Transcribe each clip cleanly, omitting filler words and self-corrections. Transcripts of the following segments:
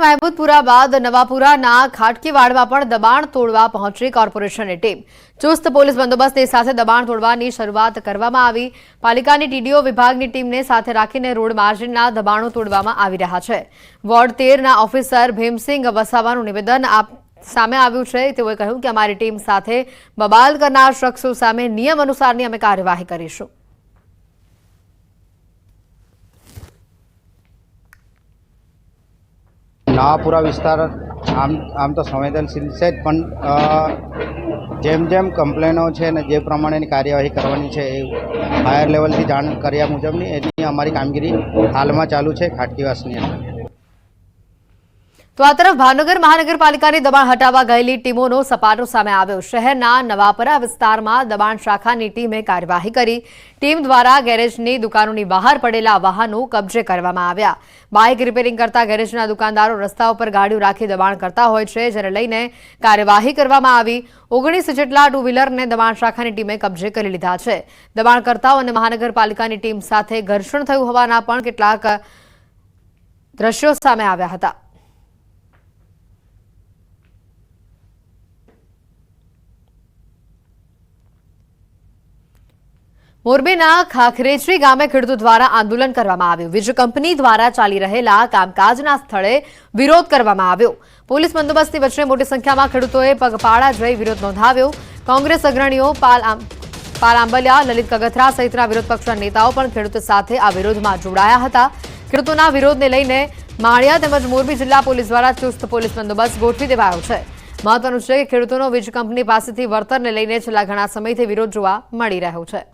મહેમૂદપુરા બાદ નવાપુરાના ખાટકીવાડમાં પણ દબાણ તોડવા પહોંચી કોર્પોરેશનની ટીમ। ચુસ્ત પોલીસ બંદોબસ્તની સાથે દબાણ તોડવાની શરૂઆત કરવામાં આવી। પાલિકાની ટીડીઓ વિભાગની ટીમને સાથે રાખીને રોડ માર્જિનના દબાણો તોડવામાં આવી રહ્યા છે। વોર્ડ 13ના ઓફિસર ભીમસિંહ વસાવાનું નિવેદન સામે આવ્યું છે। તેઓએ કહ્યું કે અમારી ટીમ સાથે બબાલ કરનાર શખ્સો સામે નિયમ અનુસારની અમે કાર્યવાહી કરીશું। નવાપુરા વિસ્તાર આમ તો સંવેદનશીલ છે જ, પણ જેમ જેમ કમ્પ્લેનો છે ને જે પ્રમાણેની કાર્યવાહી કરવાની છે એ હાયર લેવલથી જાણ કર્યા મુજબની એની અમારી કામગીરી હાલમાં ચાલુ છે ખાટકીવાસની અંદર। તો આ તરફ ભાવનગર મહાનગરપાલિકાની દબાણ હટાવવા ગયેલી ટીમોનો સપાટો સામે આવ્યો। શહેરના નવાપરા વિસ્તારમાં દબાણ શાખાની ટીમે કાર્યવાહી કરી। ટીમ દ્વારા ગેરેજની દુકાનોની બહાર પડેલા વાહનો કબજે કરવામાં આવ્યા। બાઇક રિપેરિંગ કરતા ગેરેજના દુકાનદારો રસ્તા ઉપર ગાડીઓ રાખી દબાણ કરતા હોય છે, જેને લઈને કાર્યવાહી કરવામાં આવી। 19 જેટલા ટુ વ્હીલરને દબાણ શાખાની ટીમે કબજે કરી લીધા છે। દબાણકર્તાઓ અને મહાનગરપાલિકાની ટીમ સાથે ઘર્ષણ થયું હોવાના પણ કેટલાક દ્રશ્યો સામે આવ્યા હતા। મોરબીના ખાખરેચરી ગામે ખેડૂતો દ્વારા આંદોલન કરવામાં આવ્યું। વીજ કંપની દ્વારા ચાલી રહેલા કામકાજના સ્થળે વિરોધ કરવામાં આવ્યો। પોલીસ બંદોબસ્તની વચ્ચે મોટી સંખ્યામાં ખેડૂતોએ પગપાળા જઈ વિરોધ નોંધાવ્યો। કોંગ્રેસ અગ્રણીઓ પાલ આંબલિયા, લલિત કગથરા સહિતના વિરોધ પક્ષના નેતાઓ પણ ખેડૂતો સાથે આ વિરોધમાં જોડાયા હતા। ખેડૂતોના વિરોધને લઈને માળિયા તેમજ મોરબી જિલ્લા પોલીસ દ્વારા ચુસ્ત પોલીસ બંદોબસ્ત ગોઠવી દેવાયો છે। મહત્વનું છે કે ખેડૂતોનો વીજ કંપની પાસેથી વળતરને લઈને છેલ્લા ઘણા સમયથી વિરોધ જોવા મળી રહ્યો છે।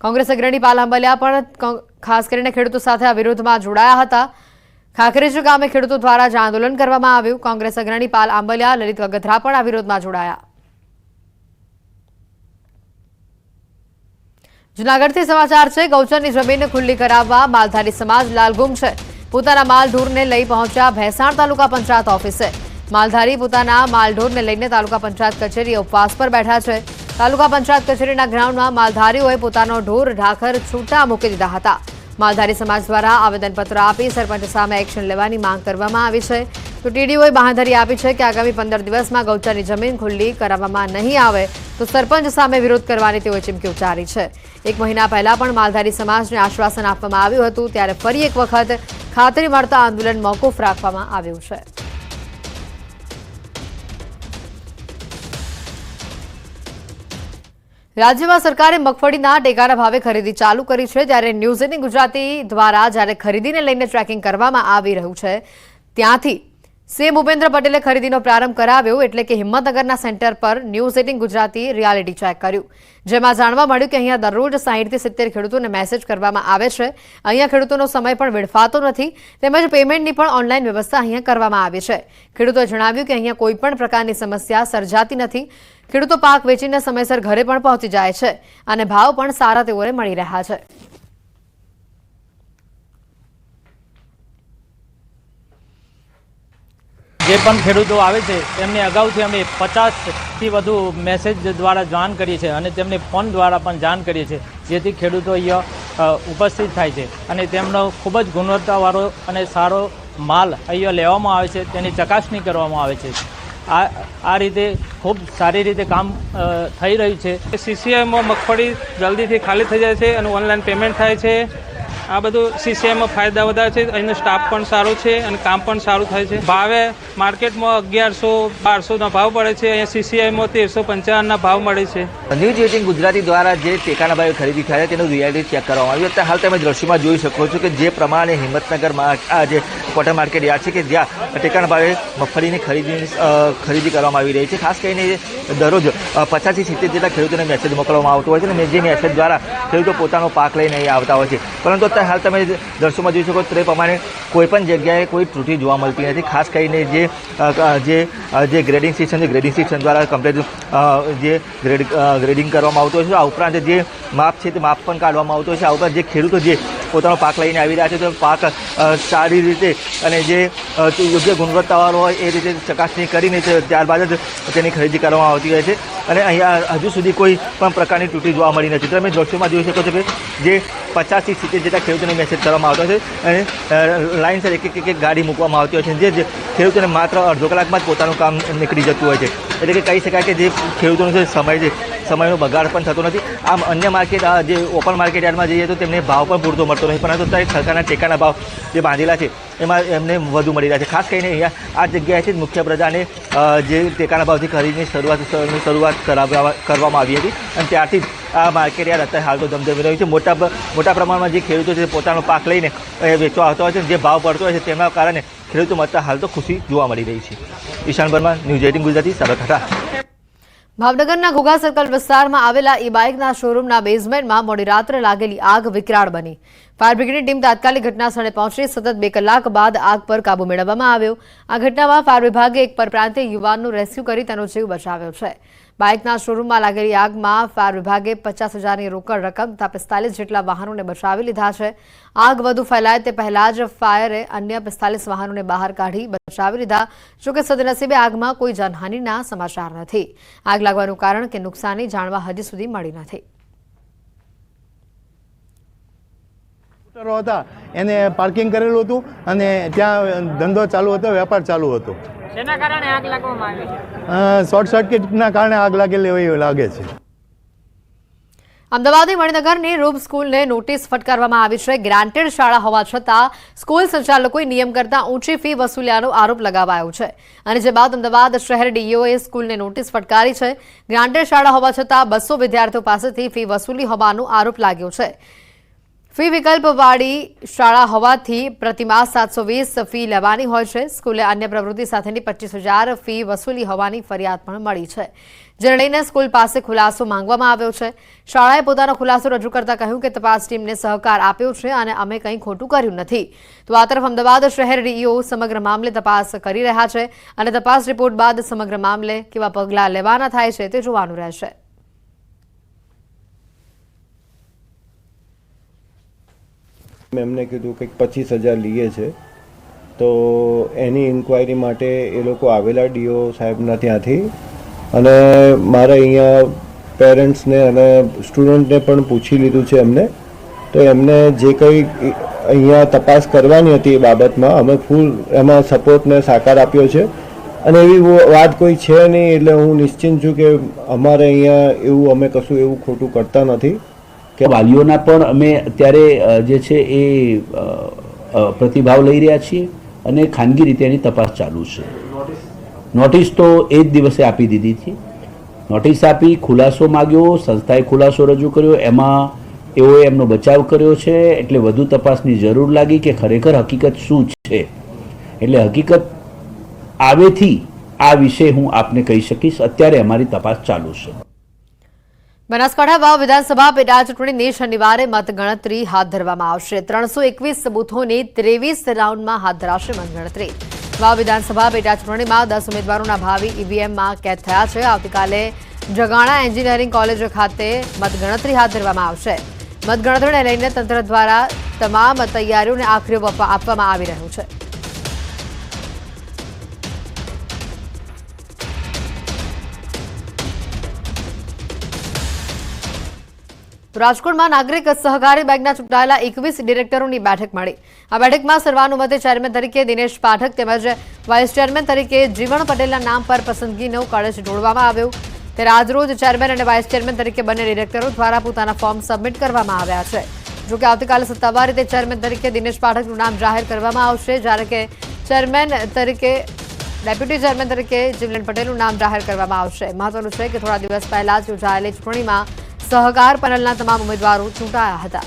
કોંગ્રેસ અગ્રણી પાલ આંબલિયા પણ ખાસ કરીને ખેડૂતો સાથે આ વિરોધમાં જોડાયા હતા। ખાખરેચરી ગામે ખેડૂતો દ્વારા જ આંદોલન કરવામાં આવ્યું। કોંગ્રેસ અગ્રણી પાલ આંબલિયા, લલિત કગથરા પણ આ વિરોધમાં જોડાયા। જૂનાગઢથી સમાચાર છે। ગૌચરની જમીન ખુલ્લી કરાવવા માલધારી સમાજ લાલઘુમ છે। પોતાના માલઢોરને લઈ પહોંચ્યા ભેંસાણ તાલુકા પંચાયત ઓફિસે। માલધારી પોતાના માલઢોરને લઈને તાલુકા પંચાયત કચેરીએ ઉપવાસ પર બેઠા છે। તાલુકા પંચાયત કચેરીના ગ્રાઉન્ડમાં માલધારીઓએ પોતાનો ઢોર ઢાખર છૂટા મૂકી દીધા હતા। માલધારી સમાજ દ્વારા આવેદનપત્ર આપી સરપંચ સામે એક્શન લેવાની માંગ કરવામાં આવી છે। તો ટીડીઓએ બાંહેધરી આપી છે કે આગામી 15 દિવસમાં ગૌચરની જમીન ખુલ્લી કરાવવામાં નહીં આવે તો સરપંચ સામે વિરોધ કરવાની તેઓએ ચીમકી ઉચ્ચારી છે। 1 મહિના પહેલા પણ માલધારી સમાજને આશ્વાસન આપવામાં આવ્યું હતું, ત્યારે ફરી એક વખત ખાતરી મળતા આંદોલન મોકૂફ રાખવામાં આવ્યું છે। રાજ્યમાં સરકારે મગફળીના ટેકાના ભાવે ખરીદી ચાલુ કરી છે। ત્યારે ન્યૂઝ 18 ગુજરાતી દ્વારા જ્યારે ખરીદીને લઈને ટ્રેકિંગ કરવામાં આવી રહ્યું છે, ત્યાંથી સીએમ ભૂપેન્દ્ર પટેલે ખરીદીનો પ્રારંભ કરાવ્યો। એટલે કે હિંમતનગરના સેન્ટર પર ન્યૂઝ 18 ગુજરાતી રિયાલિટી ચેક કર્યું, જેમાં જાણવા મળ્યું કે અહીંયા દરરોજ 60 થી 70 ખેડૂતોને મેસેજ કરવામાં આવે છે। અહીંયા ખેડૂતોનો સમય પણ વેડફાતો નથી, તેમજ પેમેન્ટની પણ ઓનલાઈન વ્યવસ્થા અહીંયા કરવામાં આવી છે। ખેડૂતોએ જણાવ્યું કે અહીંયા કોઈ પણ પ્રકારની સમસ્યા સર્જાતી નથી। ખેડૂતો પાક વેચીને સમયસર ઘરે પણ પહોંચી જાય છે અને ભાવ પણ સારા તેઓને મળી રહ્યા છે। જે પણ ખેડૂતો આવે છે તેમને અગાઉથી અમે 50થી વધુ મેસેજ દ્વારા જાણ કરીએ છીએ અને તેમને ફોન દ્વારા પણ જાણ કરીએ છીએ, જેથી ખેડૂતો અહીંયા ઉપસ્થિત થાય છે અને તેમનો ખૂબ જ ગુણવત્તાવાળો અને સારો માલ અહીંયા લેવામાં આવે છે, તેની ચકાસણી કરવામાં આવે છે। આ રીતે ખૂબ સારી રીતે કામ થઈ રહ્યું છે। સીસીઆઈમાં મગફળી જલ્દીથી ખાલી થઈ જાય છે અને ઓનલાઈન પેમેન્ટ થાય છે। આ બધું સીસીઆઈમાં ફાયદા વધારે છે। અહીંનો સ્ટાફ પણ સારો છે અને કામ પણ સારું થાય છે। ભાવે માર્કેટમાં 1100-1200ના ભાવ પડે છે, અહીંયા સીસીઆઈમાં 1355ના ભાવ મળે છે। ન્યૂઝ 18 ગુજરાતી દ્વારા જે ટેકાના ભાવે ખરીદી થાય તેનું રિયાલિટી ચેક કરવામાં આવ્યું। અત્યારે હાલ તમે દ્રશ્યમાં જોઈ શકો છો કે જે પ્રમાણે હિંમતનગરમાં આ જે કોટન માર્કેટ યાર્ડ છે કે જ્યાં ટેકાના ભાવે મગફળીની ખરીદી કરવામાં આવી રહી છે। ખાસ કરીને દરરોજ 50 થી 70 જેટલા ખેડૂતોને મેસેજ મોકલવામાં આવતો હોય છે અને જે મેસેજ દ્વારા ખેડૂતો પોતાનો પાક લઈને અહીં આવતા હોય છે, પરંતુ અત્યારે હાલ તમે દર્શકોમાં જોઈ શકો તે પ્રમાણે કોઈપણ જગ્યાએ કોઈ ત્રુટિ જોવા મળતી નથી। ખાસ કરીને જે ગ્રેડિંગ સિસ્ટમ દ્વારા કમ્પ્લીટ જે ગ્રેડિંગ કરવામાં આવતું હોય છે, આ ઉપરાંત જે માપ છે તે માપ પણ કાઢવામાં આવતું હોય છે। આ ઉપરાંત જે ખેડૂતો જે પોતાનો પાક લઈને આવી રહ્યા છે. તો પાક સારી રીતે અને જે યોગ્ય ગુણવત્તાવાળો હોય એ રીતે ચકાસણી કરીને ત્યારબાદ જ તેની ખરીદી કરવામાં આવતી હોય છે. અને અહીંયા હજુ સુધી કોઈ પણ પ્રકારની તૂટી જોવા મળી નથી. તમે દ્રશ્યોમાં જોઈ શકો છો કે જે 50 થી 70 જેટલા ખેડૂતોને મેસેજ કરવામાં આવતો છે અને લાઇનસર એક ગાડી મૂકવામાં આવતી હોય છે, જે ખેડૂતોને માત્ર અડધો કલાકમાં જ પોતાનું કામ નીકળી જતું હોય છે. એટલે કે કહી શકાય કે જે ખેડૂતોનો જે સમય છે, સમયનો બગાડ પણ થતો નથી. આમ અન્ય માર્કેટ જે ઓપન માર્કેટ યાર્ડમાં જઈએ તો તેમને ભાવ પણ પૂરતો મળતો નથી, પરંતુ સરકારના ટેકાના ભાવ જે બાંધેલા છે એમાં એમને વધુ મળી રહ્યા છે. ખાસ કરીને અહીંયા આ જગ્યાએથી જ મુખ્ય પ્રજાને જે ટેકાના ભાવથી ખરીદની શરૂઆત કરવામાં આવી હતી અને ત્યારથી જ આ માર્કેટ યાર્ડ અત્યારે હાલ તો ધમધમી રહ્યું છે. મોટા પ્રમાણમાં જે ખેડૂતો છે પોતાનો પાક લઈને વેચવા આવતા હોય છે, જે ભાવ પડતો હોય છે તેમના કારણે ખેડૂતોમાં અત્યારે હાલ તો ખુશી જોવા મળી રહી છે. ઈશાન વર્મા, ન્યૂઝ 18 ગુજરાતી, સાબરકાંઠા. ભાવનગરના ઘોઘા સર્કલ વિસ્તારમાં આવેલા ઈ બાઇકના શોરૂમના બેઝમેન્ટમાં મોડી રાત્રે લાગેલી આગ વિકરાળ બની. ફાયર બ્રિગેડની ટીમ તાત્કાલિક ઘટના સ્થળે પહોંચી સતત 2 કલાક બાદ આગ પર કાબુ મેળવવામાં આવ્યો. આ ઘટનામાં ફાયર વિભાગે એક પરપ્રાંતીય યુવાનનું રેસ્ક્યુ કરી તેનો જીવ બચાવ્યો છે. બાઇકના શોરૂમમાં લાગેલી આગમાં ફાયર વિભાગે 50,000ની રોકડ રકમ તથા 45 જેટલા વાહનોને બચાવી લીધા છે. આગ વધુ ફેલાય તે પહેલા જ ફાયરે અન્ય 45 વાહનોને બહાર કાઢી બચાવી લીધા. જોકે સદનસીબે આગમાં કોઈ જાનહાનિના સમાચાર નથી. આગ લાગવાનું કારણ કે નુકસાની જાણવા હજી સુધી મળી નથી. હતા એને પાર્કિંગ કરેલું હતું અને ત્યાં ધંધો ચાલુ હતો, વેપાર ચાલુ હતો. શેના કારણે આગ લાગવામાં આવી છે? શોર્ટ સર્કિટના કારણે આગ લાગેલી એવું લાગે છે. અમદાવાદની મણિનગરની રૂપ સ્કૂલને નોટિસ ફટકારવામાં આવી છે. ગ્રાન્ટેડ શાળા હોવા છતાં સ્કૂલ સંચાલકોએ નિયમ કરતાં ઊંચી ફી વસૂલ્યાનો આરોપ લગાવાયો છે અને જે બાદ અમદાવાદ શહેર ડીઈઓએ સ્કૂલને નોટિસ ફટકારી છે. ગ્રાન્ટેડ શાળા હોવા છતાં 200 વિદ્યાર્થીઓ પાસેથી ફી વસૂલી હોવાનો આરોપ લાગ્યો છે. ફી વિકલ્પવાળી શાળા હોવાથી પ્રતિમાસ 720 ફી લેવાની હોય છે. સ્કૂલે અન્ય પ્રવૃત્તિ સાથેની 25,000 ફી વસૂલી હોવાની ફરિયાદ પણ મળી છે, જેને લઈને સ્કૂલ પાસે ખુલાસો માંગવામાં આવ્યો છે. શાળાએ પોતાનો ખુલાસો રજૂ કરતા કહ્યું કે તપાસ ટીમને સહકાર આપ્યો છે અને અમે કંઈ ખોટું કર્યું નથી. તો આ તરફ અમદાવાદ શહેર ડીઈઓ સમગ્ર મામલે તપાસ કરી રહ્યા છે અને તપાસ રિપોર્ટ બાદ સમગ્ર મામલે કેવા પગલાં લેવાના થાય છે તે જોવાનું રહેશે. એમને કીધું કે 25,000 લઈએ છે, તો એની ઇન્ક્વાયરી માટે એ લોકો આવેલા ડીઓ સાહેબના ત્યાંથી અને મારા અહીંયા પેરેન્ટ્સને અને સ્ટુડન્ટને પણ પૂછી લીધું છે એમને. તો એમને જે કંઈ અહીંયા તપાસ કરવાની હતી એ બાબતમાં અમે ફૂલ એમાં સપોર્ટને સાકાર આપ્યો છે અને એવી વાત કોઈ છે નહીં. એટલે હું નિશ્ચિંત છું કે અમારે અહીંયા એવું અમે કશું એવું ખોટું કરતા નથી. કે વાલીઓના પણ અમે અત્યારે જે છે એ પ્રતિભાવ લઈ રહ્યા છીએ અને ખાનગી રીતે એની તપાસ ચાલુ છે. નોટિસ તો એ જ દિવસે આપી દીધી હતી. નોટિસ આપી, ખુલાસો માગ્યો, સંસ્થાએ ખુલાસો રજૂ કર્યો, એમાં એઓએ એમનો બચાવ કર્યો છે. એટલે વધુ તપાસની જરૂર લાગી કે ખરેખર હકીકત શું છે. એટલે હકીકત આવેથી આ વિશે હું આપને કહી શકીશ. અત્યારે અમારી તપાસ ચાલુ છે. બનાસકાંઠા વાવ વિધાનસભા પેટા ચૂંટણીની શનિવારે મતગણતરી હાથ ધરવામાં આવશે. 321 બૂથોની 23 રાઉન્ડમાં હાથ ધરાશે મતગણતરી. વાવ વિધાનસભા પેટા ચૂંટણીમાં 10 ઉમેદવારોના ભાવિ ઈવીએમમાં કેદ થયા છે. આવતીકાલે જગાણા એન્જિનિયરિંગ કોલેજ ખાતે મતગણતરી હાથ ધરવામાં આવશે. મતગણતરીને લઈને તંત્ર દ્વારા તમામ તૈયારીઓને આખરી ઓપ આપવામાં આવી રહ્યું છે. રાજકોટમાં નાગરિક સહકારી બેંકના ચૂંટાયેલા 21 ડિરેક્ટરોની બેઠક મળી. આ બેઠકમાં સર્વાનુમતે ચેરમેન તરીકે દિનેશ પાઠક તેમજ વાઇસ ચેરમેન તરીકે જીવણ પટેલના નામ પર પસંદગીનો કળશ જોડવામાં આવ્યો. ત્યારે આજરોજ ચેરમેન અને વાઇસ ચેરમેન તરીકે બંને ડિરેક્ટરો દ્વારા પોતાના ફોર્મ સબમિટ કરવામાં આવ્યા છે. જોકે આવતીકાલે સત્તાવાર રીતે ચેરમેન તરીકે દિનેશ પાઠકનું નામ જાહેર કરવામાં આવશે, જ્યારે કે ચેરમેન તરીકે ડેપ્યુટી ચેરમેન તરીકે જીવણ પટેલનું નામ જાહેર કરવામાં આવશે. મહત્વનું છે કે થોડા દિવસ પહેલા જ યોજાયેલી ચૂંટણીમાં સહકાર પેનલના તમામ ઉમેદવારો ચૂંટાયા હતા.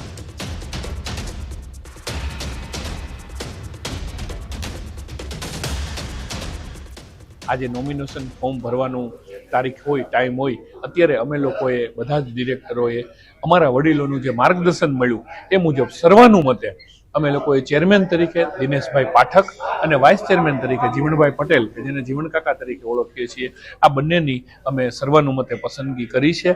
આજે નોમિનેશન ફોર્મ ભરવાનું તારીખ હોય, ટાઈમ હોય, અત્યારે અમે લોકોએ બધા જ ડિરેક્ટરોએ અમારા વડીલોનું જે માર્ગદર્શન મળ્યું એ મુજબ સર્વાનુમતે અમે લોકોએ ચેરમેન તરીકે દિનેશભાઈ પાઠક અને વાઇસ ચેરમેન તરીકે જીવણભાઈ પટેલ, કે જેને જીવણ કાકા તરીકે ઓળખીએ છીએ, આ બંનેની અમે સર્વાનુમતે પસંદગી કરી છે.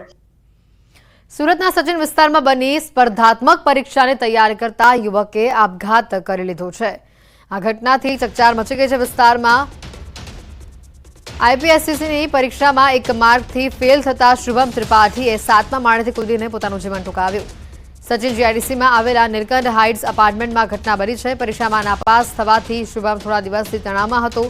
સુરતના સચિન વિસ્તારમાં બની સ્પર્ધાત્મક પરીક્ષાની તૈયારી કરતા યુવકે આપઘાત કરી લીધો છે। આ ઘટનાથી ચકચાર મચી ગઈ છે વિસ્તારમાં। આઈપીએસસીની પરીક્ષામાં એક માર્કથી ફેલ થતા શુભમ ત્રિપાઠીએ 7મા માળેથી કૂદીને પોતાનું જીવન ટૂંકાવ્યું। સચિન જીઆઈડીસીમાં આવેલા નીલકંઠ હાઇટ્સ એપાર્ટમેન્ટમાં ઘટના બની છે। પરીક્ષામાં નાપાસ થવાથી શુભમ થોડા દિવસથી તણાવમાં હતો।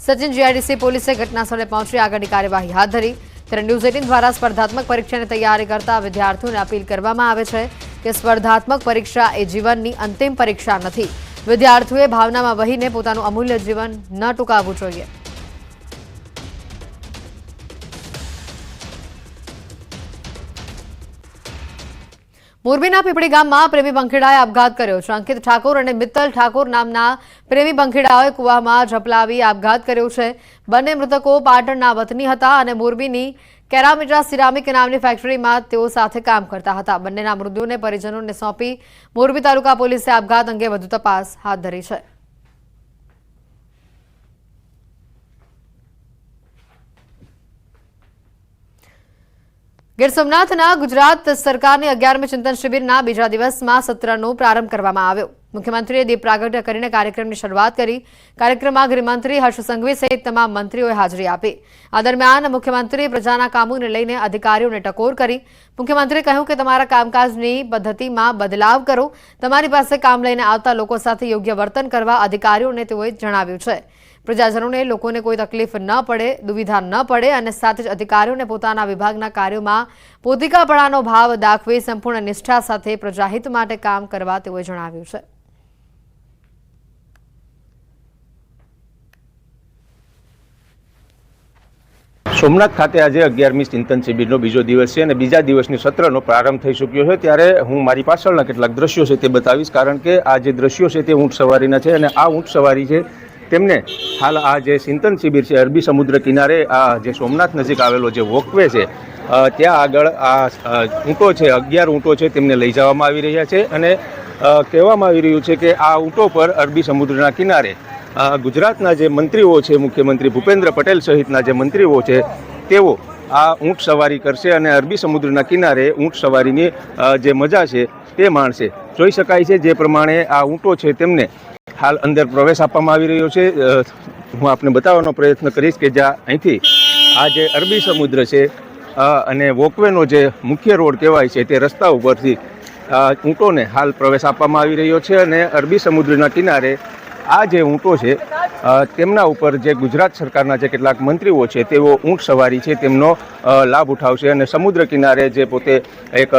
સચિન જીઆઈડીસી પોલીસે ઘટનાસ્થળે પહોંચી આગળની કાર્યવાહી હાથ ધરી। ત્યારે ન્યૂઝ 18 દ્વારા સ્પર્ધાત્મક પરીક્ષાની તૈયારી કરતા વિદ્યાર્થીઓને અપીલ કરવામાં આવે છે કે સ્પર્ધાત્મક પરીક્ષા એ જીવનની અંતિમ પરીક્ષા નથી। વિદ્યાર્થીઓએ ભાવનામાં વહીને પોતાનું અમૂલ્ય જીવન ન ટૂંકાવવું જોઈએ। મોરબીના પીપળી ગામમાં પ્રેમી પંખીડાએ આપઘાત કર્યો છે। અંકિત ઠાકોર અને મિત્તલ ઠાકોર નામના પ્રેમી પંખીડાઓએ કૂવામાં ઝપલાવી આપઘાત કર્યો છે। બંને મૃતકો પાટણના વતની હતા અને મોરબીની કેરામીટા સિરામિક નામની ફેક્ટરીમાં તેઓ સાથે કામ કરતા હતા। બંનેના મૃતદેહોને પરિજનોને સોંપી મોરબી તાલુકા પોલીસે આપઘાત અંગે વધુ તપાસ હાથ ધરી છે। ગીર સોમનાથના ગુજરાત સરકારની 11મી ચિંતન શિબિરના બીજા દિવસમાં સત્રનો પ્રારંભ કરવામાં આવ્યો। મુખ્યમંત્રીએ દીપ પ્રાગટ્ય કરીને કાર્યક્રમની શરૂઆત કરી। કાર્યક્રમમાં ગૃહમંત્રી હર્ષ સંઘવી સહિત તમામ મંત્રીઓએ હાજરી આપી। આ દરમિયાન મુખ્યમંત્રીએ પ્રજાના કામોને લઈને અધિકારીઓને ટકોર કરી। મુખ્યમંત્રીએ કહ્યું કે તમારા કામકાજની પદ્ધતિમાં બદલાવ કરો। તમારી પાસે કામ લઈને આવતા લોકો સાથે યોગ્ય વર્તન કરવા અધિકારીઓને તેઓએ જણાવ્યું છે। પ્રજાજનોને લોકોને કોઈ તકલીફ ન પડે, દુવિધા ન પડે અને સાથે જ અધિકારીઓને પોતાના વિભાગના કાર્યોમાં પોતિકાપણાનો ભાવ દાખવી સંપૂર્ણ નિષ્ઠા સાથે પ્રજાહિત માટે કામ કરવા તેઓએ જણાવ્યું છે। સોમનાથ ખાતે આજે 11મી ચિંતન શિબિરનો બીજો દિવસ છે અને બીજા દિવસની સત્રનો પ્રારંભ થઈ ચૂક્યો છે। ત્યારે હું મારી પાછળના કેટલાક દ્રશ્યો છે તે બતાવીશ, કારણ કે આ જે દ્રશ્યો છે તે ઊંટ સવારીના છે અને આ ઊંટ સવારી છે તેમને હાલ આ જે ચિંતન શિબિર છે અરબી સમુદ્ર કિનારે આ જે સોમનાથ નજીક આવેલો જે વોકવે છે ત્યાં આગળ આ ઊંટો છે 11 ઊંટો છે તેમને લઈ જવામાં આવી રહ્યા છે અને કહેવામાં આવી રહ્યું છે કે આ ઊંટો પર અરબી સમુદ્રના કિનારે ગુજરાતના જે મંત્રીઓ છે, મુખ્યમંત્રી ભૂપેન્દ્ર પટેલ સહિતના જે મંત્રીઓ છે તેઓ આ ઊંટ સવારી કરશે અને અરબી સમુદ્રના કિનારે ઊંટ સવારીની જે મજા છે તે માણશે। જોઈ શકાય છે જે પ્રમાણે આ ઊંટો છે તેમને હાલ અંદર પ્રવેશ આપવામાં આવી રહ્યો છે। હું આપને બતાવવાનો પ્રયત્ન કરીશ કે જ્યાં અહીંથી આ જે અરબી સમુદ્ર છે અને વોકવેનો જે મુખ્ય રોડ કહેવાય છે તે રસ્તા ઉપરથી ઊંટોને હાલ પ્રવેશ આપવામાં આવી રહ્યો છે અને અરબી સમુદ્રના કિનારે આ જે ઊંટો છે તેમના ઉપર જે ગુજરાત સરકારના જે કેટલાક મંત્રીઓ છે તેઓ ઊંટ સવારી છે તેમનો લાભ ઉઠાવશે અને સમુદ્ર કિનારે જે પોતે એક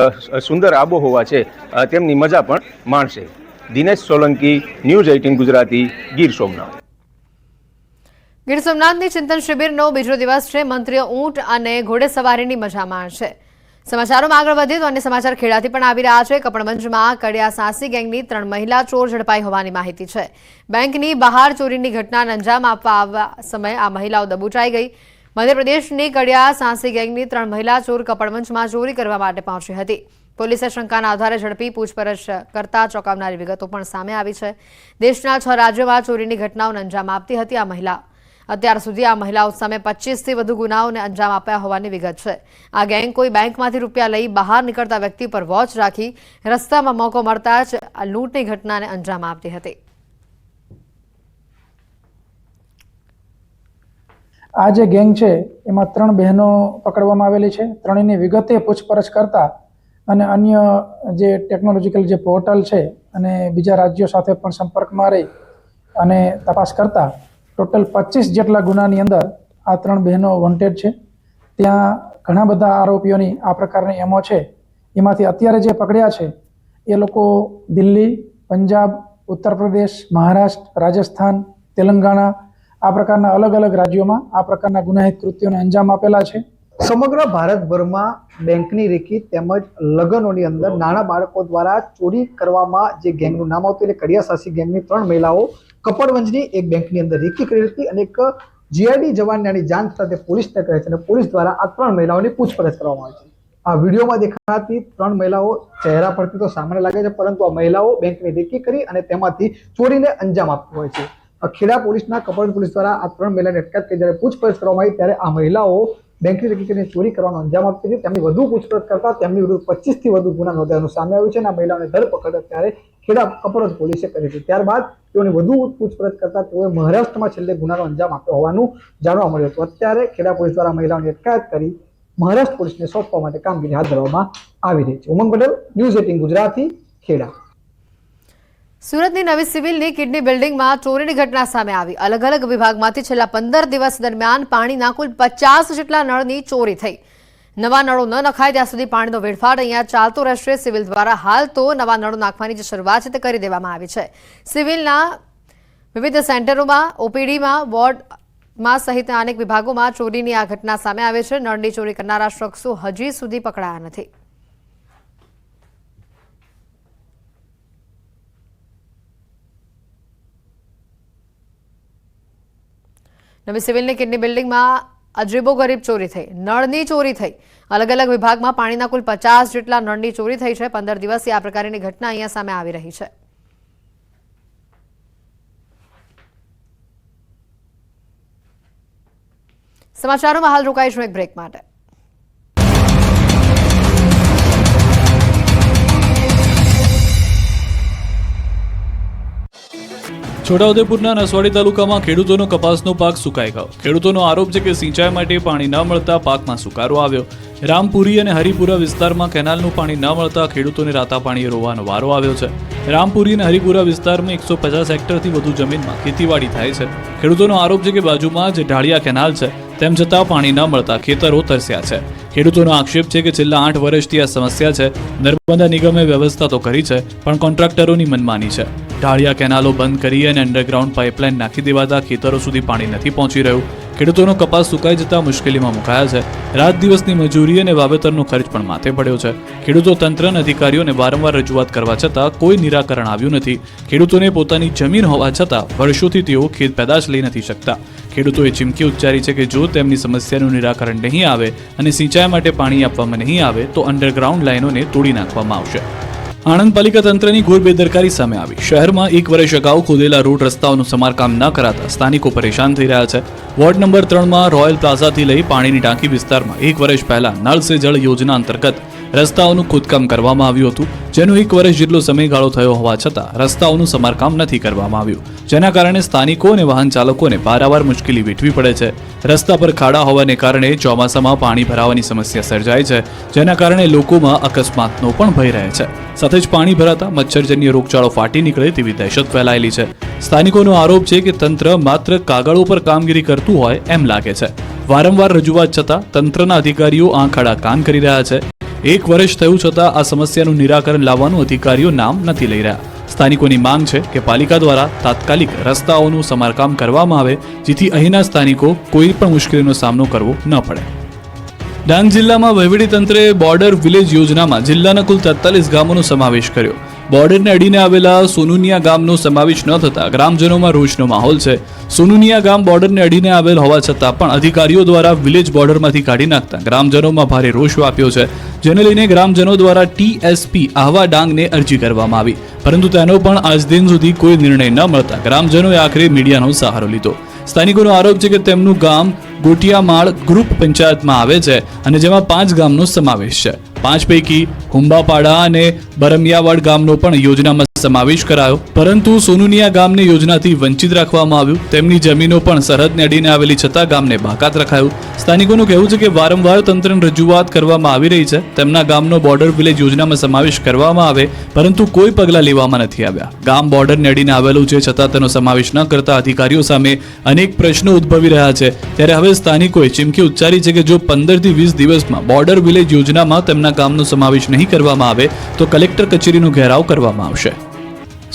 સુંદર આબોહવા છે તેમની મજા પણ માણશે। દિનેશ સોલંકી, ન્યૂઝ 18 ગુજરાતી, ગીર સોમનાથ। ગીર સોમનાથની ચિંતન શિબિરનો બીજો દિવસ છે। મંત્રીઓ ઊંટ અને ઘોડેસવારીની મજા માણશે। સમાચારોમાં આગળ વધીએ તો અન્ય સમાચાર ખેડાથી પણ આવી રહ્યા છે। કપડવંજમાં કડિયા સાંસી ગેંગની 3 મહિલા ચોર ઝડપાઈ હોવાની માહિતી છે। બેંકની બહાર ચોરીની ઘટનાને અંજામ આપવા સમયે આ મહિલાઓ દબોચાઈ ગઈ। મધ્યપ્રદેશની કડિયા સાંસી ગેંગની 3 મહિલા ચોર કપડવંજમાં ચોરી કરવા માટે પહોંચી હતી। પોલીસે શંકાના આધારે ઝડપી પૂછપરછ કરતા ચોંકાવનારી વિગતો પણ સામે આવી છે। દેશના 6 રાજ્યોમાં ચોરીની ઘટનાઓને અંજામ આપતી હતી આ મહિલા। અત્યાર સુધી આ મહિલાઓ સામે 25થી વધુ ગુનાઓને અંજામ આપ્યા હોવાની વિગત છે। આ ગેંગ કોઈ બેંકમાંથી રૂપિયા લઈ બહાર નીકળતા વ્યક્તિ પર વોચ રાખી રસ્તામાં મોકો મળતા જ આ લૂંટની ઘટનાને અંજામ આપતી હતી। આ જે ગેંગ છે એમાં 3 બહેનો પકડવામાં આવેલી છે। ત્રણેયની વિગતે પૂછપરછ કરતા અને અન્ય જે ટેકનોલોજીકલ જે પોર્ટલ છે અને બીજા રાજ્યો સાથે પણ સંપર્કમાં રહી અને તપાસ કરતા ટોટલ 25 જેટલા ગુનાની અંદર આ 3 બહેનો વોન્ટેડ છે। ત્યાં ઘણા બધા આરોપીઓની આ પ્રકારની એમો છે। એમાંથી અત્યારે જે પકડ્યા છે એ લોકો દિલ્હી, પંજાબ, ઉત્તર પ્રદેશ, મહારાષ્ટ્ર, રાજસ્થાન, તેલંગાણા આ પ્રકારના અલગ અલગ રાજ્યોમાં આ પ્રકારના ગુનાહિત કૃત્યોને અંજામ આપેલા છે। સમગ્ર ભારતભરમાં બેંકની રેકી તેમજ લગ્નોની અંદર નાના બાળકો દ્વારા ચોરી કરવામાં જે ગેંગનું નામ આવતું એટલે કડિયા સાંસી ગેંગની 3 મહિલાઓ કપડવંજની એક બેંકની અંદર રેકી કરી હતી અને એક જીઆઈડી જવાનની જાણ સાથે પોલીસને કહે છે અને પોલીસ દ્વારા આ 3 મહિલાઓની પૂછપરછ કરવામાં આવી છે। આ વિડીયોમાં દેખાતી 3 મહિલાઓ ચહેરા પરથી તો સામાન્ય લાગે છે, પરંતુ આ મહિલાઓ બેંકની રેકી કરી અને તેમાંથી ચોરીને અંજામ આપતી હોય છે। ખેડા પોલીસના કપડવંજ પોલીસ દ્વારા આ 3 મહિલાની અટકાયત કરી જ્યારે પૂછપરછ કરવામાં આવી ત્યારે આ મહિલાઓ બેંકની રેકી કરીને ચોરી કરવાનો અંજામ આપતી હતી. તેમની વધુ પૂછપરછ કરતા તેમની વિરુદ્ધ 25 થી વધુ ગુના નોંધાયાનું સામે આવ્યું છે અને આ મહિલાઓને ધરપકડ અત્યારે ખેડા કપડવંજ પોલીસે કરી હતી. ત્યારબાદ તેઓની વધુ પૂછપરછ કરતા તેઓએ મહારાષ્ટ્રમાં છેલ્લે ગુનાનો અંજામ આપ્યો હોવાનું જાણવા મળ્યું હતું. અત્યારે ખેડા પોલીસ દ્વારા મહિલાઓની અટકાયત કરી મહારાષ્ટ્ર પોલીસને સોંપવા માટે કામગીરી હાથ ધરવામાં આવી રહી છે. ઉમંગ પટેલ, ન્યૂઝ 18 ગુજરાતી, ખેડા. સુરતની નવી સિવિલની કિડની બિલ્ડિંગમાં ચોરીની ઘટના સામે આવી. અલગ અલગ વિભાગમાંથી છેલ્લા 15 દિવસ દરમિયાન પાણીના કુલ 50 જેટલા નળની ચોરી થઈ. નવા નળો ન નખાય ત્યાં સુધી પાણીનો વેડફાટ અહીંયા ચાલતો રહેશે. સિવિલ દ્વારા હાલ તો નવા નળો નાખવાની જે શરૂઆત છે તે કરી દેવામાં આવી છે. સિવિલના વિવિધ સેન્ટરોમાં, ઓપીડીમાં, વોર્ડમાં સહિતના અનેક વિભાગોમાં ચોરીની આ ઘટના સામે આવે છે. નળની ચોરી કરનારા શખ્સો હજી સુધી પકડાયા નથી. નવી સિવિલની કિડની બિલ્ડિંગમાં અજીબો ગરીબ ચોરી થઈ. નળની ચોરી થઈ. અલગ અલગ વિભાગમાં પાણીના કુલ 50 જેટલા નળની ચોરી થઈ છે. 15 દિવસથી આ પ્રકારની ઘટના અહીંયા સામે આવી રહી છે. સમાચારોમાં હાલ રોકાઈશું એક બ્રેક માટે. છોટાઉદેપુરના નસવાડી તાલુકામાં ખેડૂતોનો કપાસનો પાક સુકાઈ ગયો. ખેડૂતોનો આરોપ છે કે સિંચાઈ માટે પાણી ન મળતા પાકમાં સુકારો આવ્યો. રામપુરી અને હરિપુરા વિસ્તારમાં કેનાલનું પાણી ન મળતા ખેડૂતોને રાતા પાણીએ રોવાનો વારો આવ્યો છે. રામપુરી અને હરિપુરા વિસ્તારમાં 150 હેક્ટરથી વધુ જમીનમાં ખેતીવાડી થાય છે. ખેડૂતોનો આરોપ છે કે બાજુમાં જે ઢાળિયા કેનાલ છે તેમ છતાં પાણી ન મળતા ખેતરો તરસ્યા છે. ખેડૂતોનો આક્ષેપ છે કે છેલ્લા 8 વર્ષથી આ સમસ્યા છે. નર્મદા નિગમે વ્યવસ્થા તો કરી છે પણ કોન્ટ્રાક્ટરોની મનમાની છે. ઢાળિયા કેનાલો બંધ કરી અને અંડરગ્રાઉન્ડ પાઇપલાઇન નાખી દેવાતા ખેતરો સુધી પાણી નથી પહોંચી રહ્યું. ખેડૂતોનો કપાસ સુકાઈ જતા મુશ્કેલીમાં મુકાયા છે. રાત દિવસની મજૂરી અને વાવેતરનો ખર્ચ પણ માથે પડ્યો છે. ખેડૂતો તંત્ર અને અધિકારીઓને વારંવાર રજૂઆત કરવા છતાં કોઈ નિરાકરણ આવ્યું નથી. ખેડૂતોને પોતાની જમીન હોવા છતાં વર્ષોથી તેઓ ખેત પેદાશ લઈ નથી શકતા. ખેડૂતોએ ચીમકી ઉચ્ચારી છે કે જો તેમની સમસ્યાનું નિરાકરણ નહીં આવે અને સિંચાઈ માટે પાણી આપવામાં નહીં આવે તો અંડરગ્રાઉન્ડ લાઇનોને તોડી નાખવામાં આવશે. આણંદ પાલિકા તંત્રની ઘોર બેદરકારી સામે આવી. શહેરમાં 1 વર્ષ અગાઉ ખોદેલા રોડ રસ્તાઓનું સમારકામ ન કરાતા સ્થાનિકો પરેશાન થઈ રહ્યા છે. વોર્ડ નંબર 3માં રોયલ પ્લાઝાથી લઈ પાણીની ટાંકી વિસ્તારમાં 1 વર્ષ પહેલા નળ સે જળ યોજના અંતર્ગત રસ્તાઓનું ખોદકામ કરવામાં આવ્યું હતું, જેનો 1 વર્ષ જેટલો સમયગાળો થયો હોવા છતાં રસ્તાઓનું સમારકામ નથી કરવામાં આવ્યું, જેના કારણે સ્થાનિકો અને વાહન ચાલકોને પારાવાર મુશ્કેલી વેઠવી પડે છે. રસ્તા પર ખાડા હોવાને કારણે ચોમાસામાં પાણી ભરાવાની સમસ્યા સર્જાય છે, જેના કારણે લોકોમાં અકસ્માતનો પણ ભય રહે છે. સાથે જ પાણી ભરાતા મચ્છરજન્ય રોગચાળો ફાટી નીકળે તેવી દહેશત ફેલાયેલી છે. સ્થાનિકોનો આરોપ છે કે તંત્ર માત્ર કાગળો પર કામગીરી કરતું હોય એમ લાગે છે. વારંવાર રજૂઆત છતાં તંત્રના અધિકારીઓ આંખ આડા કાન કરી રહ્યા છે. 1 વર્ષ થયું છતાં આ સમસ્યાનું નિરાકરણ લાવવાનું અધિકારીઓ નામ નથી લઈ રહ્યા. સ્થાનિકોની માંગ છે કે પાલિકા દ્વારા તાત્કાલિક રસ્તાઓનું સમારકામ કરવામાં આવે, જેથી અહીંના સ્થાનિકો કોઈ પણ મુશ્કેલીનો સામનો કરવો ન પડે. ડાંગ જિલ્લામાં વહીવટીતંત્રે બોર્ડર વિલેજ યોજનામાં જિલ્લાના કુલ 43 ગામોનો સમાવેશ કર્યો. બોર્ડરને અડીને આવેલા સોનુનિયા ગામનો સમાવેશ ન થતા ગ્રામજનોમાં રોષનો માહોલ છે. સોનુનિયા ગામ બોર્ડરને અડીને આવેલ હોવા છતાં પણ અધિકારીઓ દ્વારા વિલેજ બોર્ડરમાંથી કાઢી નાખતા ગ્રામજનોમાં ભારે રોષ વ્યાપ્યો છે, જેને લઈને ગ્રામજનો દ્વારા ટીએસપી આહવા ડાંગને અરજી કરવામાં આવી, પરંતુ તેનો પણ આજ દિન સુધી કોઈ નિર્ણય ન મળતા ગ્રામજનોએ આખરે મીડિયાનો સહારો લીધો. સ્થાનિકોનો આરોપ છે કે તેમનું ગામ ગોટિયામાળ ગ્રુપ પંચાયતમાં આવે છે અને જેમાં 5 ગામનો સમાવેશ છે. 5 પૈકી હુંબાપાડા અને બરમિયાવાડ ગામનો પણ યોજનામાં સમાવેશ કરાયો, પરંતુ સોનુનિયા ગામને યોજનાથી વંચિત રાખવામાં આવ્યું. તેમની જમીનો પણ સરહદને અડીને આવેલી છતાં ગામને બાકાત રખાયું. સ્થાનિકોનું કહેવું છે કે વારંવાર તંત્રને રજૂઆત કરવામાં આવી રહી છે, તેમના ગામનો બોર્ડર વિલેજ યોજનામાં સમાવેશ કરવામાં આવે, પરંતુ કોઈ પગલાં લેવામાં નથી આવ્યા. ગામ બોર્ડરને અડીને આવેલું છે છતાં તેનો સમાવેશ ન કરતા અધિકારીઓ સામે અનેક પ્રશ્નો ઉદ્ભવી રહ્યા છે. ત્યારે હવે સ્થાનિકોએ ચીમકી ઉચ્ચારી છે કે જો 15 થી 20 દિવસમાં બોર્ડર વિલેજ યોજનામાં તેમના ગામનો સમાવેશ નહીં કરવામાં આવે તો કલેક્ટર કચેરીનો ઘેરાવ કરવામાં આવશે.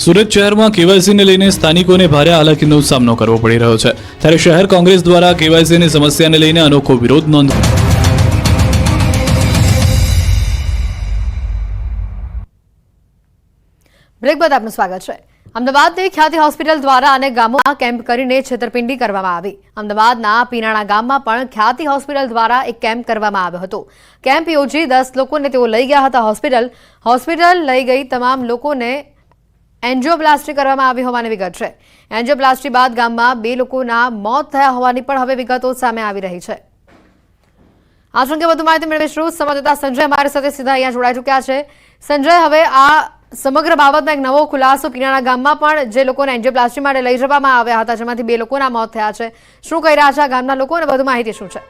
સુરત શહેરમાં કેવાયસીને લઈને સ્થાનિકોને ભારે હાલાકીનો સામનો કરવો પડી રહ્યો છે. ત્યારે શહેર કોંગ્રેસ દ્વારા કેવાયસીની સમસ્યાને લઈને અનોખો વિરોધ નોંધાવ્યો. બ્રેક બાદ આપનું સ્વાગત છે. અમદાવાદની ખ્યાતિ હોસ્પિટલ દ્વારા અનેક ગામોમાં કેમ્પ કરીને છેતરપિંડી કરવામાં આવી. અમદાવાદના પીનાણા ગામમાં પણ ખ્યાતિ હોસ્પિટલ દ્વારા એક કેમ્પ કરવામાં આવ્યો હતો. કેમ્પ યોજી 10 લોકોને તેઓ લઈ ગયા હતા હોસ્પિટલ લઈ ગઈ તમામ લોકોને એન્જિયોપ્લાસ્ટી કરવામાં આવી હોવાની વિગત છે. એન્જિયોપ્લાસ્ટી બાદ ગામમાં 2 લોકોના મોત થયા હોવાની પણ હવે વિગતો સામે આવી રહી છે. આ અંગે વધુ માહિતી મેળવીશું. સંવાદદાતા સંજય અમારી સાથે સીધા અહીંયા જોડાઈ ચૂક્યા છે. સંજય, હવે આ સમગ્ર બાબતમાં એક નવો ખુલાસો પીણાના ગામમાં પણ જે લોકોને એન્જિયોપ્લાસ્ટી માટે લઈ જવામાં આવ્યા હતા, જેમાંથી 2 લોકોના મોત થયા છે. શું કહી રહ્યા છે આ ગામના લોકો અને વધુ માહિતી શું છે?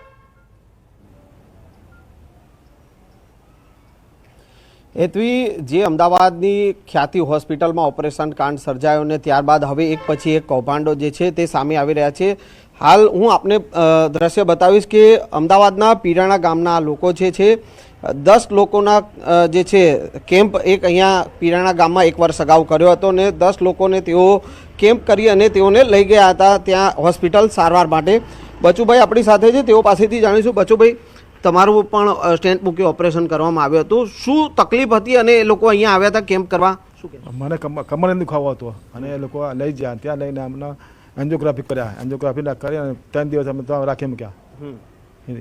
હેતવી, જે અમદાવાદની ખ્યાતિ હોસ્પિટલમાં ઓપરેશન કાંડ સર્જાયો ને ત્યારબાદ હવે એક પછી એક કૌભાંડો જે છે તે સામે આવી રહ્યા છે. હાલ હું આપને દ્રશ્ય બતાવીશ કે અમદાવાદના પીરાણા ગામના લોકો જે છે 10 લોકોના જે છે કેમ્પ એક અહીંયા પીરાણા ગામમાં 1 વર્ષ અગાઉ કર્યો હતો ને 10 લોકોને તેઓ કેમ્પ કરી અને તેઓને લઈ ગયા હતા ત્યાં હોસ્પિટલ સારવાર માટે. બચુભાઈ આપણી સાથે છે, તેઓ પાસેથી જાણીશું. બચુભાઈ, તમારું પણ સ્ટેન્ટ મૂકી ઓપરેશન કરવામાં આવ્યું હતું, શું તકલીફ હતી અને એ લોકો અહીંયા આવ્યા હતા કેમ્પ કરવા? શું કે મને કમર દુખાવો હતો અને એ લોકો લઈ ગયા, ત્યાં લઈને અમને એન્જિયોગ્રાફી કર્યા. એન્જિયોગ્રાફી કરી અને 3 દિવસ અમે ત્યાં રાખી મૂક્યા.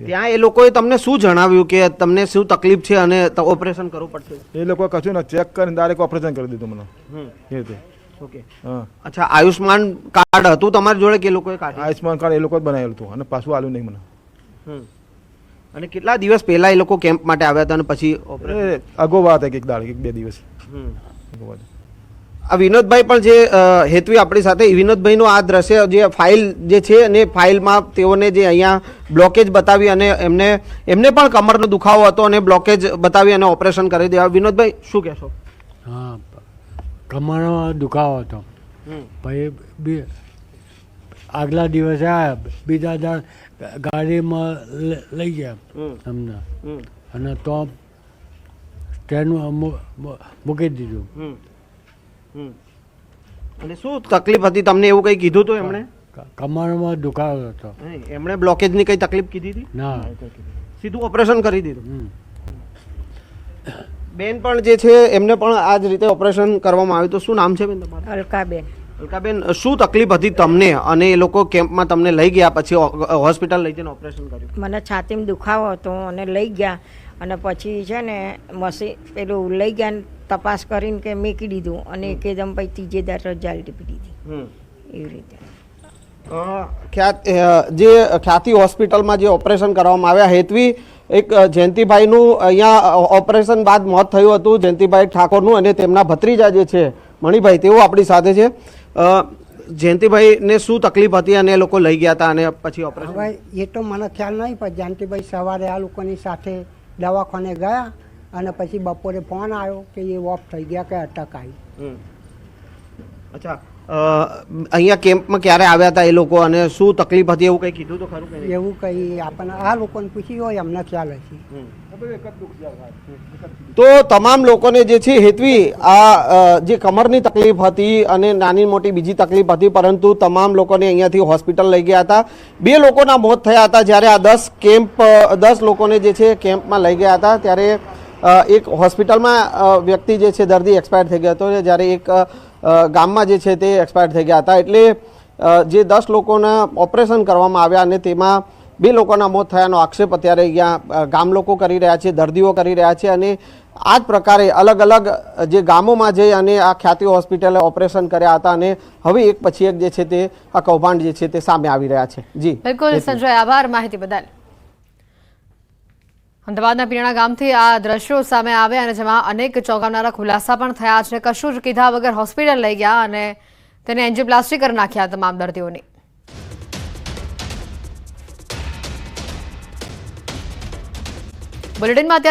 ત્યાં એ લોકોએ તમને શું જણાવ્યું કે તમને શું તકલીફ છે અને ઓપરેશન કરવું પડશે? એ લોકો કશું ને ચેક કરીને ડાયરેક્ટ ઓપરેશન કરી દીધું મને એ રીતે. ઓકે, અચ્છા, આયુષ્માન કાર્ડ હતું તમારી જોડે કે એ લોકોએ કાઢ્યું? આયુષ્માન કાર્ડ એ લોકો જ બનાવેલું હતું અને પાછું આલ્યું નહીં મને. અને કેટલા દિવસ પહેલા એ લોકો કેમ્પ માટે આવ્યા હતા અને પછી અગો વાત એક દાડ 1-2 દિવસ. આ વિનોદભાઈ પણ જે હેતવી આપણી સાથે, વિનોદભાઈનું આ દ્રશ્ય જે ફાઇલ જે છે અને ફાઇલમાં તેઓને જે અહીંયા બ્લોકેજ બતાવી અને એમને પણ કમરનો દુખાવો હતો અને બ્લોકેજ બતાવી અને ઓપરેશન કરી દેવા. વિનોદભાઈ, શું કહેશો? હા, કમરનો દુખાવો હતો. પછી આગલા દિવસે આવ્યા, બીજા દાડ ગાડીમાં લઈ ગયા અમને અને તો ટ્રેનમાં મૂકી દીધું. અને શું તકલીફ હતી તમને, એવું કંઈ કીધું હતું એમણે? કમરમાં દુખાવો હતો. એમણે બ્લોકેજની કઈ તકલીફ કીધી હતી? ના, સીધું ઓપરેશન કરી દીધું. બેન પણ જે છે એમને પણ આ જ રીતે ઓપરેશન કરવામાં આવ્યું. તો શું નામ છે બેન તમારું? અલકાબેન. અલકાબેન, શું તકલીફ હતી તમને અને એ લોકો કેમ્પમાં તમને લઈ ગયા પછી હોસ્પિટલ લઈ જઈને ઓપરેશન કર્યું? મને છાતીમાં દુખાવો હતો અને લઈ ગયા અને પછી છે ને મશીન પેલું લઈ ગયા ને તપાસ કરીને કે મૂકી દીધું અને એકદમ પછી ત્રીજે દાડે રિઝલ્ટ આપી દીધી. એવી રીતે જે ખ્યાતિ હોસ્પિટલમાં જે ઓપરેશન કરવામાં આવ્યા, હેતવી, એક જયંતિભાઈનું અહીંયા ઓપરેશન બાદ મોત થયું હતું, જયંતિભાઈ ઠાકોરનું, અને તેમના ભત્રીજા જે છે મણિભાઈ, તેઓ આપણી સાથે છે. જયંતિભાઈને શું તકલીફ હતી અને એ લોકો લઈ ગયા હતા અને પછી ઓપરેશન? હવે એ તો મને ખ્યાલ નહીં, પણ જયંતિભાઈ સવારે આ લોકોની સાથે દવાખાને ગયા અને પછી બપોરે ફોન આવ્યો કે એ ઓફ થઈ ગયા, કે અટક આવી. અચ્છા, અહીંયા કેમ્પમાં ક્યારે આવ્યા હતા એ લોકો અને શું તકલીફ હતી એવું કંઈ કીધું તો ખરું? એવું કંઈ આપણને આ લોકોને પૂછ્યું હોય એમને ખ્યાલ હશે. તો તમામ લોકોને જે છે હેતવી, આ જે કમરની તકલીફ હતી અને નાની મોટી બીજી તકલીફ હતી, પરંતુ તમામ લોકોને અહીંયાથી હોસ્પિટલ લઈ ગયા હતા. 2 લોકોના મોત થયા હતા જ્યારે આ 10 લોકોને જે છે કેમ્પમાં લઈ ગયા હતા ત્યારે એક હોસ્પિટલમાં વ્યક્તિ જે છે દર્દી એક્સપાયર થઈ ગયો હતો, જ્યારે એક ગામમાં જે છે તે એક્સપાયર થઈ ગયા હતા. એટલે જે 10 લોકોના ઓપરેશન કરવામાં આવ્યા અને તેમાં 2 લોકોના મોત થયાનો આક્ષેપ અત્યારે અહીંયા ગામ લોકો કરી રહ્યા છે, દર્દીઓ કરી રહ્યા છે. અને આ જ પ્રકારે અલગ અલગ જે ગામોમાં જઈ અને આ ખ્યાતિ હોસ્પિટલે ઓપરેશન કર્યા હતા અને હવે એક પછી એક જે છે તે આ કૌભાંડ જે છે તે સામે આવી રહ્યા છે. જી બિલકુલ સંજય, આભાર માહિતી બદલ. અમદાવાદના પીરાણા ગામથી આ દ્રશ્યો સામે આવ્યા અને જેમાં અનેક ચોંકાવનારા ખુલાસા પણ થયા છે. કશું જ કીધા વગર હોસ્પિટલ લઈ ગયા અને તેને એન્જિયોપ્લાસ્ટી કરી નાખ્યા તમામ દર્દીઓની. બુલેટિનમાં